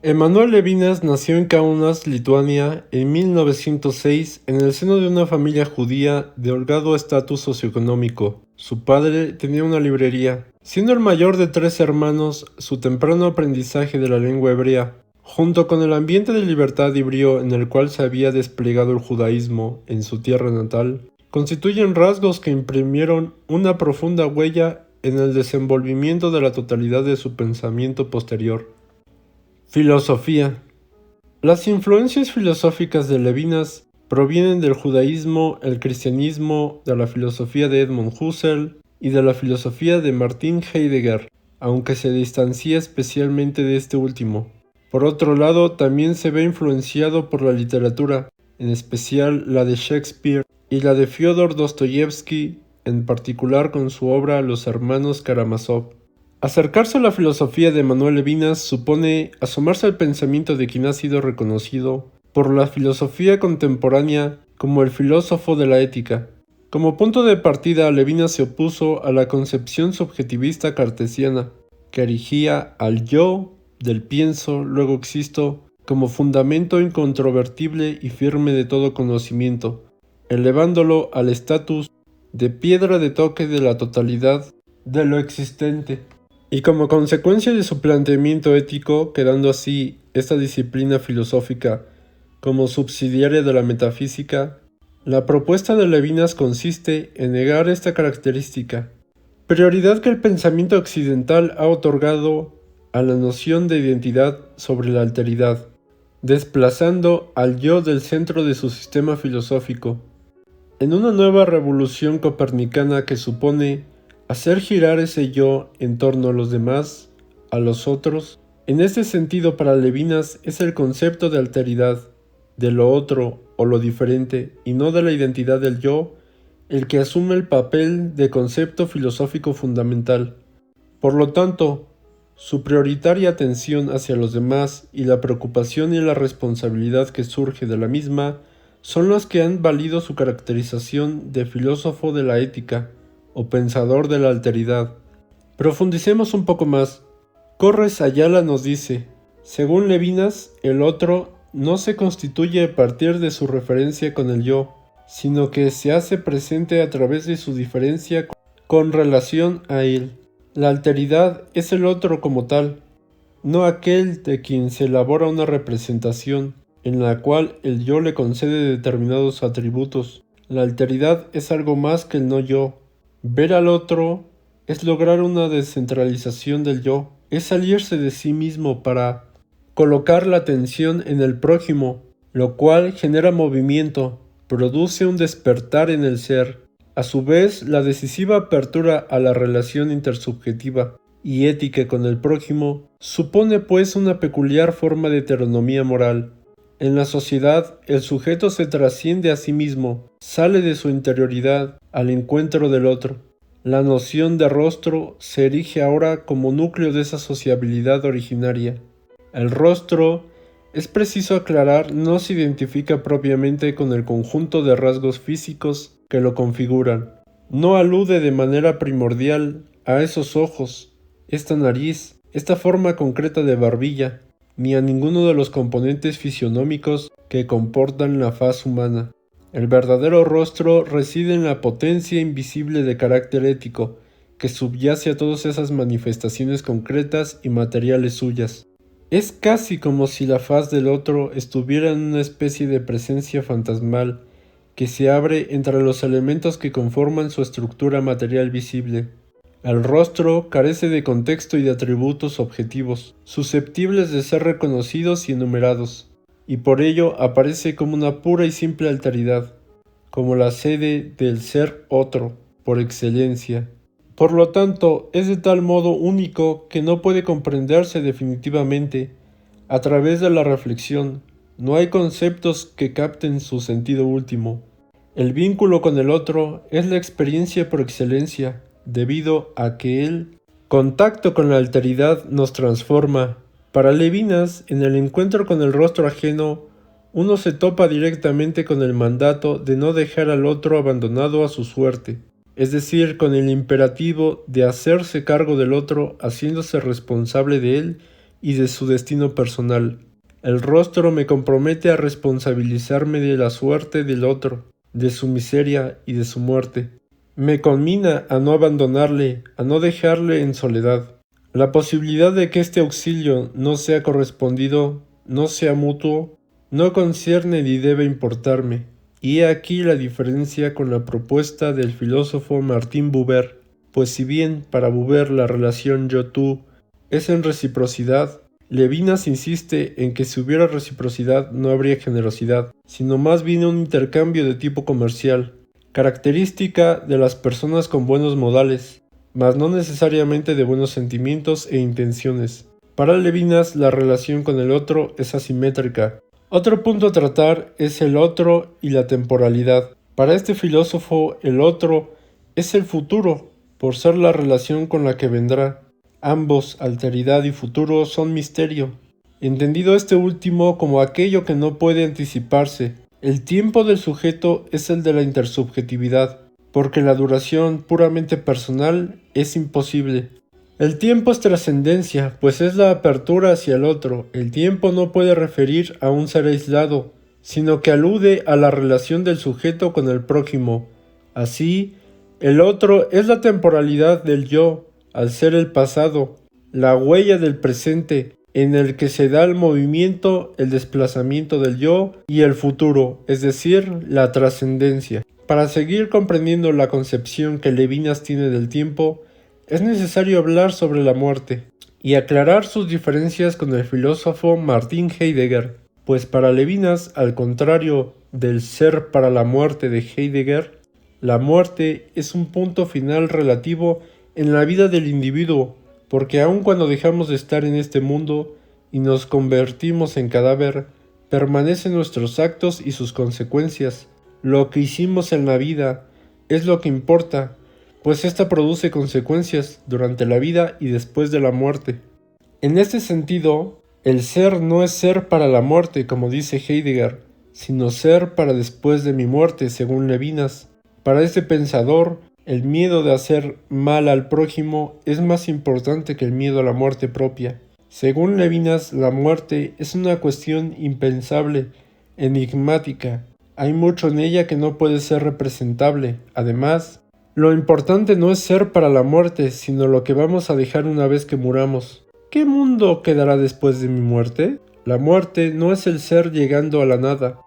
Emanuel Levinas nació en Kaunas, Lituania, en 1906 en el seno de una familia judía de holgado estatus socioeconómico. Su padre tenía una librería. Siendo el mayor de tres hermanos, su temprano aprendizaje de la lengua hebrea, junto con el ambiente de libertad y brío en el cual se había desplegado el judaísmo en su tierra natal, constituyen rasgos que imprimieron una profunda huella en el desenvolvimiento de la totalidad de su pensamiento posterior. Filosofía. Las influencias filosóficas de Levinas provienen del judaísmo, el cristianismo, de la filosofía de Edmund Husserl y de la filosofía de Martin Heidegger, aunque se distancia especialmente de este último. Por otro lado, también se ve influenciado por la literatura, en especial la de Shakespeare y la de Fyodor Dostoyevsky, en particular con su obra Los hermanos Karamazov. Acercarse a la filosofía de Manuel Levinas supone asomarse al pensamiento de quien ha sido reconocido por la filosofía contemporánea como el filósofo de la ética. Como punto de partida, Levinas se opuso a la concepción subjetivista cartesiana, que erigía al yo del pienso, luego existo, como fundamento incontrovertible y firme de todo conocimiento, elevándolo al estatus de piedra de toque de la totalidad de lo existente. Y como consecuencia de su planteamiento ético, quedando así esta disciplina filosófica como subsidiaria de la metafísica, la propuesta de Levinas consiste en negar esta característica, prioridad que el pensamiento occidental ha otorgado a la noción de identidad sobre la alteridad, desplazando al yo del centro de su sistema filosófico, en una nueva revolución copernicana que supone hacer girar ese yo en torno a los demás, a los otros. En este sentido, para Levinas es el concepto de alteridad, de lo otro o lo diferente, y no de la identidad del yo, el que asume el papel de concepto filosófico fundamental. Por lo tanto, su prioritaria atención hacia los demás y la preocupación y la responsabilidad que surge de la misma son las que han valido su caracterización de filósofo de la ética o pensador de la alteridad. Profundicemos un poco más. Corres Ayala nos dice, según Levinas, el otro no se constituye a partir de su referencia con el yo, sino que se hace presente a través de su diferencia con relación a él. La alteridad es el otro como tal, no aquel de quien se elabora una representación, en la cual el yo le concede determinados atributos. La alteridad es algo más que el no yo. Ver al otro es lograr una descentralización del yo, es salirse de sí mismo para colocar la atención en el prójimo, lo cual genera movimiento, produce un despertar en el ser. A su vez, la decisiva apertura a la relación intersubjetiva y ética con el prójimo supone pues una peculiar forma de heteronomía moral. En la sociedad, el sujeto se trasciende a sí mismo, sale de su interioridad al encuentro del otro. La noción de rostro se erige ahora como núcleo de esa sociabilidad originaria. El rostro, es preciso aclarar, no se identifica propiamente con el conjunto de rasgos físicos que lo configuran. No alude de manera primordial a esos ojos, esta nariz, esta forma concreta de barbilla, ni a ninguno de los componentes fisionómicos que comportan la faz humana. El verdadero rostro reside en la potencia invisible de carácter ético, que subyace a todas esas manifestaciones concretas y materiales suyas. Es casi como si la faz del otro estuviera en una especie de presencia fantasmal que se abre entre los elementos que conforman su estructura material visible. El rostro carece de contexto y de atributos objetivos, susceptibles de ser reconocidos y enumerados, y por ello aparece como una pura y simple alteridad, como la sede del ser otro, por excelencia. Por lo tanto, es de tal modo único que no puede comprenderse definitivamente a través de la reflexión. No hay conceptos que capten su sentido último. El vínculo con el otro es la experiencia por excelencia, debido a que el contacto con la alteridad nos transforma. Para Levinas, en el encuentro con el rostro ajeno, uno se topa directamente con el mandato de no dejar al otro abandonado a su suerte, es decir, con el imperativo de hacerse cargo del otro haciéndose responsable de él y de su destino personal. El rostro me compromete a responsabilizarme de la suerte del otro, de su miseria y de su muerte. Me conmina a no abandonarle, a no dejarle en soledad. La posibilidad de que este auxilio no sea correspondido, no sea mutuo, no concierne ni debe importarme. Y he aquí la diferencia con la propuesta del filósofo Martin Buber, pues si bien para Buber la relación yo-tú es en reciprocidad, Levinas insiste en que si hubiera reciprocidad no habría generosidad, sino más bien un intercambio de tipo comercial, característica de las personas con buenos modales, mas no necesariamente de buenos sentimientos e intenciones. Para Levinas la relación con el otro es asimétrica. Otro punto a tratar es el otro y la temporalidad. Para este filósofo el otro es el futuro, por ser la relación con la que vendrá. Ambos, alteridad y futuro, son misterio, entendido este último como aquello que no puede anticiparse. El tiempo del sujeto es el de la intersubjetividad, porque la duración puramente personal es imposible. El tiempo es trascendencia, pues es la apertura hacia el otro. El tiempo no puede referir a un ser aislado, sino que alude a la relación del sujeto con el prójimo. Así, el otro es la temporalidad del yo, al ser el pasado, la huella del presente, en el que se da el movimiento, el desplazamiento del yo y el futuro, es decir, la trascendencia. Para seguir comprendiendo la concepción que Levinas tiene del tiempo, es necesario hablar sobre la muerte y aclarar sus diferencias con el filósofo Martin Heidegger, pues para Levinas, al contrario del ser para la muerte de Heidegger, la muerte es un punto final relativo en la vida del individuo, porque aun cuando dejamos de estar en este mundo y nos convertimos en cadáver, permanecen nuestros actos y sus consecuencias. Lo que hicimos en la vida es lo que importa, pues ésta produce consecuencias durante la vida y después de la muerte. En este sentido, el ser no es ser para la muerte, como dice Heidegger, sino ser para después de mi muerte, según Levinas. Para este pensador, el miedo de hacer mal al prójimo es más importante que el miedo a la muerte propia. Según Levinas, la muerte es una cuestión impensable, enigmática. Hay mucho en ella que no puede ser representable. Además, lo importante no es ser para la muerte, sino lo que vamos a dejar una vez que muramos. ¿Qué mundo quedará después de mi muerte? La muerte no es el ser llegando a la nada,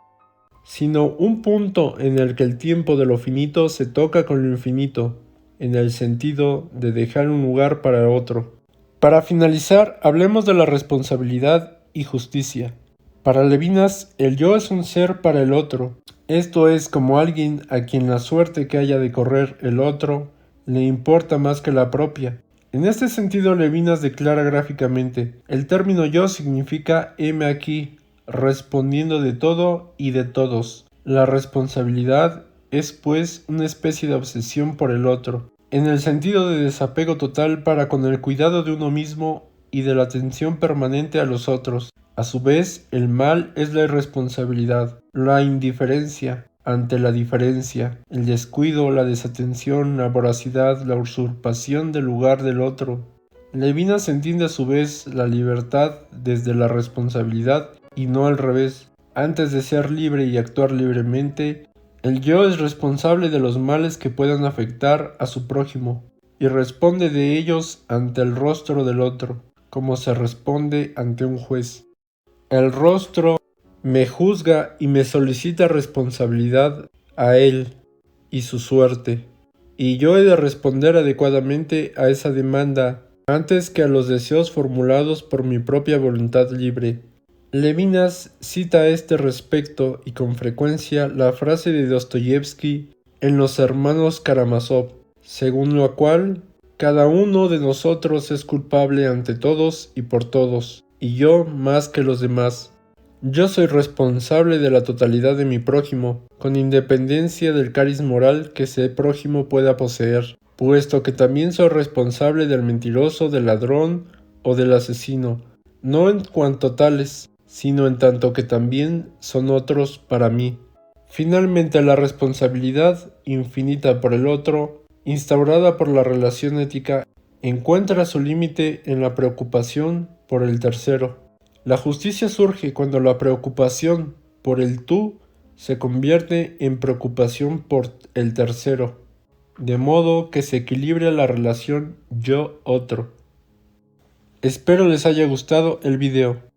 sino un punto en el que el tiempo de lo finito se toca con lo infinito, en el sentido de dejar un lugar para otro. Para finalizar, hablemos de la responsabilidad y justicia. Para Levinas, el yo es un ser para el otro. Esto es como alguien a quien la suerte que haya de correr el otro le importa más que la propia. En este sentido, Levinas declara gráficamente: el término yo significa heme aquí, respondiendo de todo y de todos. La responsabilidad es, pues, una especie de obsesión por el otro, en el sentido de desapego total para con el cuidado de uno mismo y de la atención permanente a los otros. A su vez, el mal es la irresponsabilidad, la indiferencia ante la diferencia, el descuido, la desatención, la voracidad, la usurpación del lugar del otro. Levinas entiende a su vez la libertad desde la responsabilidad y no al revés. Antes de ser libre y actuar libremente, el yo es responsable de los males que puedan afectar a su prójimo y responde de ellos ante el rostro del otro, como se responde ante un juez. El rostro me juzga y me solicita responsabilidad a él y su suerte, y yo he de responder adecuadamente a esa demanda antes que a los deseos formulados por mi propia voluntad libre. Levinas cita a este respecto y con frecuencia la frase de Dostoyevsky en Los hermanos Karamazov, según la cual cada uno de nosotros es culpable ante todos y por todos, y yo más que los demás. Yo soy responsable de la totalidad de mi prójimo, con independencia del cariz moral que ese prójimo pueda poseer, puesto que también soy responsable del mentiroso, del ladrón o del asesino, no en cuanto tales, sino en tanto que también son otros para mí. Finalmente, la responsabilidad infinita por el otro, instaurada por la relación ética, encuentra su límite en la preocupación por el tercero. La justicia surge cuando la preocupación por el tú se convierte en preocupación por el tercero, de modo que se equilibre la relación yo-otro. Espero les haya gustado el video.